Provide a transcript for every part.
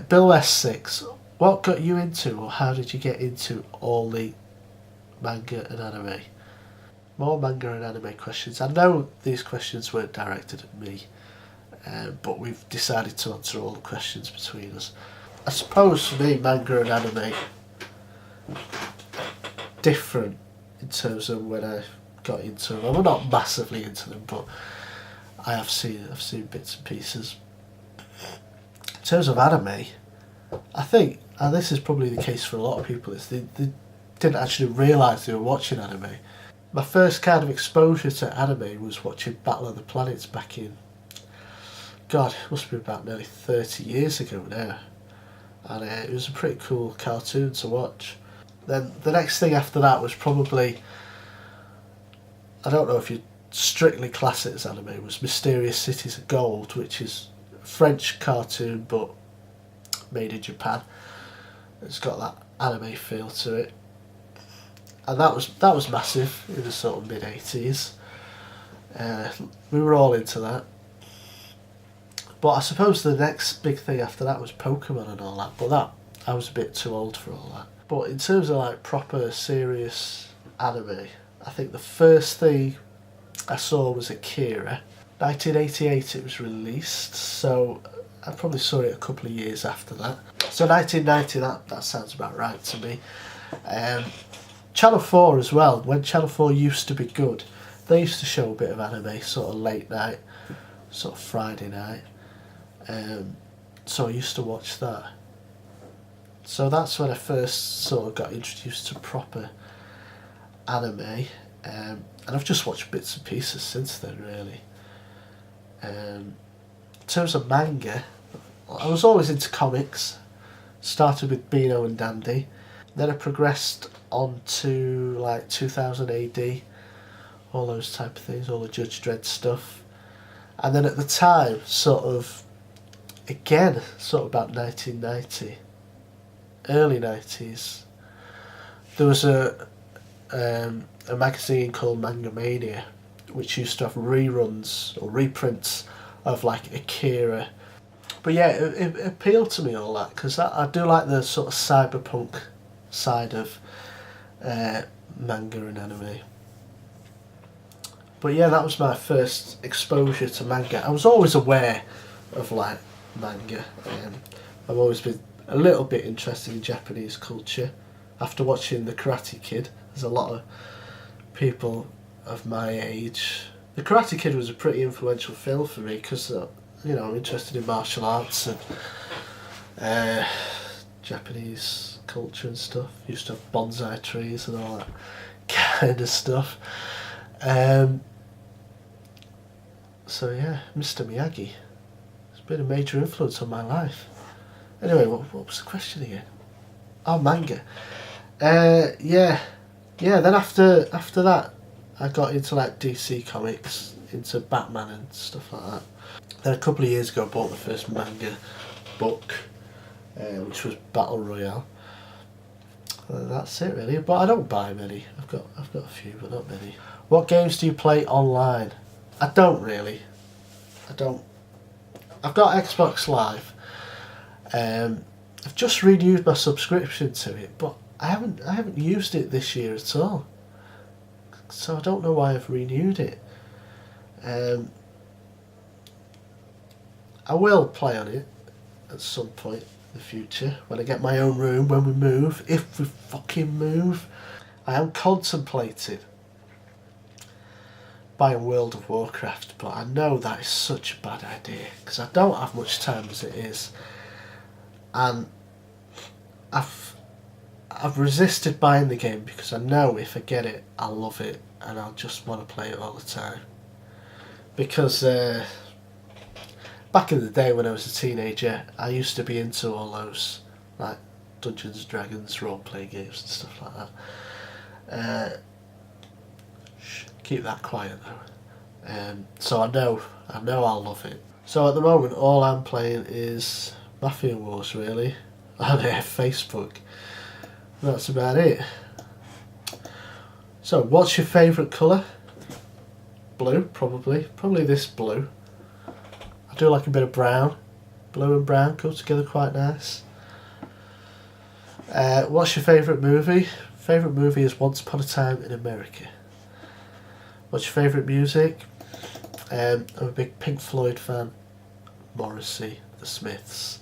Bill S6, what got you into, or how did you get into all the manga and anime? More manga and anime questions. I know these questions weren't directed at me, but we've decided to answer all the questions between us. I suppose for me, manga and anime different in terms of when I got into them. I'm not massively into them, but I've seen bits and pieces. In terms of anime, I think, and this is probably the case for a lot of people, is they didn't actually realise they were watching anime. My first kind of exposure to anime was watching Battle of the Planets back in, God, it must be about nearly 30 years ago now. And it was a pretty cool cartoon to watch. Then the next thing after that was probably, I don't know if you strictly class it as anime, was Mysterious Cities of Gold, which is a French cartoon but made in Japan. It's got that anime feel to it. And that was massive in the sort of mid-80s. We were all into that. But I suppose the next big thing after that was Pokemon and all that. But that, I was a bit too old for all that. But in terms of like proper serious anime, I think the first thing I saw was Akira. 1988 it was released, so I probably saw it a couple of years after that. So 1990, that sounds about right to me. Channel 4 as well, when Channel 4 used to be good, they used to show a bit of anime, sort of late night, sort of Friday night. So I used to watch that. So that's when I first sort of got introduced to proper anime. And I've just watched bits and pieces since then, really. In terms of manga, I was always into comics. Started with Beano and Dandy. Then I progressed on to like 2000 AD, all those type of things, all the Judge Dredd stuff. And then at the time, sort of about 1990, early 90s, there was a magazine called Manga Mania, which used to have reruns or reprints of like Akira. But yeah, it appealed to me, all that, because I do like the sort of cyberpunk side of manga and anime. But yeah, that was my first exposure to manga. I was always aware of like manga. I've always been a little bit interested in Japanese culture. After watching The Karate Kid, there's a lot of people of my age. The Karate Kid was a pretty influential film for me because I'm interested in martial arts and Japanese culture and stuff. Used to have bonsai trees and all that kind of stuff. So yeah, Mr. Miyagi has been a major influence on my life. Anyway, what was the question again? Oh, manga. Yeah. Then after that, I got into like DC comics, into Batman and stuff like that. Then a couple of years ago, I bought the first manga book, which was Battle Royale. That's it really, but I don't buy many. I've got a few, but not many. What games do you play online? I don't really. I've got Xbox Live. I've just renewed my subscription to it, but I haven't used it this year at all. So I don't know why I've renewed it. I will play on it at some point in the future, when I get my own room, when we move, if we fucking move. I am contemplating buying World of Warcraft, but I know that is such a bad idea, because I don't have much time as it is. And I've resisted buying the game because I know if I get it, I'll love it and I'll just want to play it all the time. Because back in the day when I was a teenager, I used to be into all those like Dungeons and Dragons role-playing games and stuff like that. Keep that quiet though. So I know I'll love it. So at the moment, all I'm playing is Mafia Wars, really, on Facebook. That's about it. So, what's your favourite colour? Blue, probably. Probably this blue. I do like a bit of brown. Blue and brown go together quite nice. What's your favourite movie? Favourite movie is Once Upon a Time in America. What's your favourite music? I'm a big Pink Floyd fan. Morrissey, The Smiths,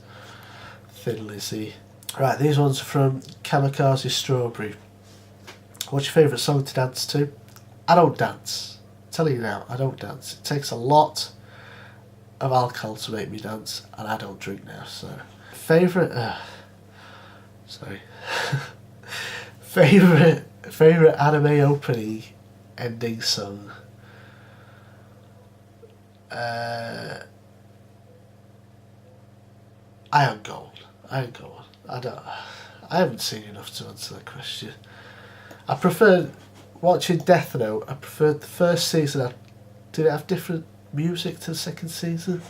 Thin Lizzy. Right, these ones are from Kamikaze Strawberry. What's your favourite song to dance to? I don't dance. I'm telling you now, I don't dance. It takes a lot of alcohol to make me dance, and I don't drink now, so. Favourite favourite anime opening ending song. I haven't got one. I haven't seen enough to answer that question. I preferred watching Death Note. I preferred the first season. Did it have different music to the second season?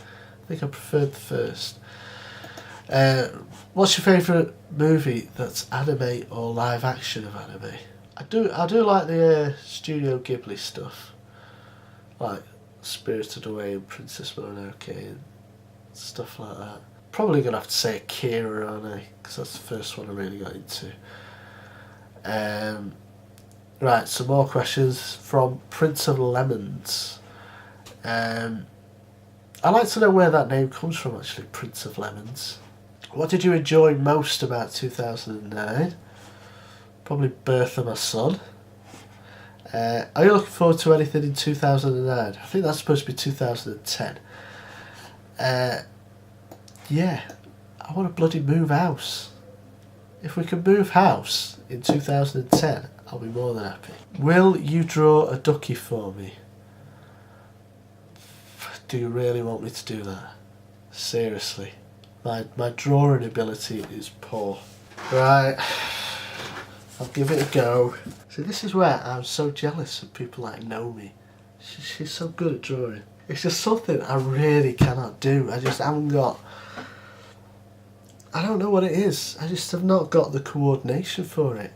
I think I preferred the first. What's your favourite movie that's anime or live action of anime? I do like the Studio Ghibli stuff, like Spirited Away and Princess Mononoke and stuff like that. Probably gonna have to say Akira, aren't I? Because that's the first one I really got into. Right, some more questions from Prince of Lemons. I'd like to know where that name comes from, actually, Prince of Lemons. What did you enjoy most about 2009? Probably birth of my son. Are you looking forward to anything in 2009? I think that's supposed to be 2010. Yeah, I want to bloody move house. If we can move house in 2010, I'll be more than happy. Will you draw a ducky for me? Do you really want me to do that? Seriously. My drawing ability is poor. Right, I'll give it a go. See, this is where I'm so jealous of people like Nomi. She's so good at drawing. It's just something I really cannot do. I just haven't got... I don't know what it is. I just have not got the coordination for it.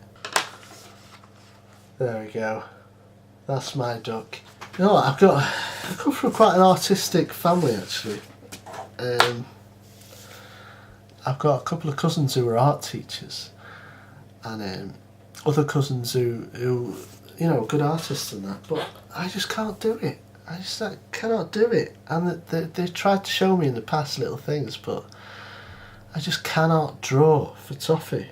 There we go. That's my duck. You know what, I come from quite an artistic family, actually. I've got a couple of cousins who are art teachers, and other cousins who you know, good artists and that, but I just can't do it. I cannot do it. And they've tried to show me in the past little things, but I just cannot draw for toffee.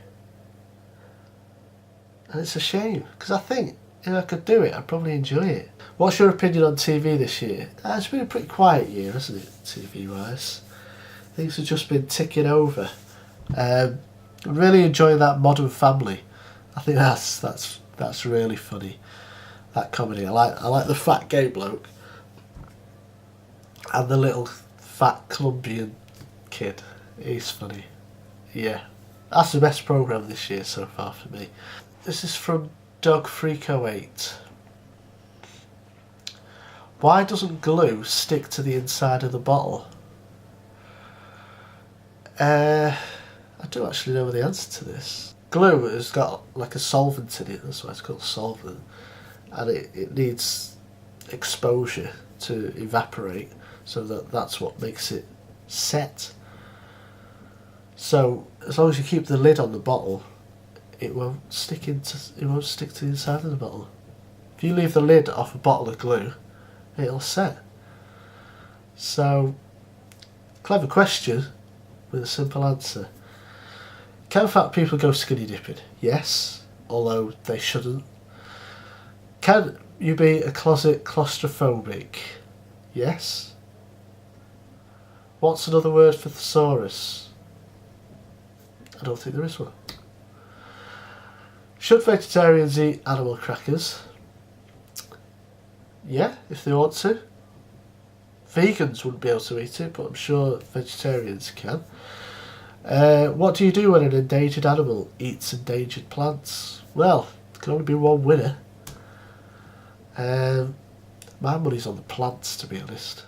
And it's a shame, because I think if I could do it, I'd probably enjoy it. What's your opinion on TV this year? It's been a pretty quiet year, hasn't it, TV-wise? Things have just been ticking over. Really enjoying that Modern Family. I think that's really funny. That comedy. I like the fat gay bloke and the little fat Colombian kid. He's funny. Yeah, that's the best programme this year so far for me. This is from Dogfreako8. Why doesn't glue stick to the inside of the bottle? I do actually know the answer to this. Glue has got like a solvent in it, that's why it's called solvent, and it needs exposure to evaporate, so that's what makes it set. So as long as you keep the lid on the bottle, it won't stick to the inside of the bottle. If you leave the lid off a bottle of glue, it'll set. So, clever question with a simple answer. Can fat people go skinny dipping? Yes, although they shouldn't. Can you be a closet claustrophobic? Yes. What's another word for thesaurus? I don't think there is one. Should vegetarians eat animal crackers? Yeah, if they want to. Vegans wouldn't be able to eat it, but I'm sure vegetarians can. What do you do when an endangered animal eats endangered plants? Well, there can only be one winner. My money's on the plants, to be honest.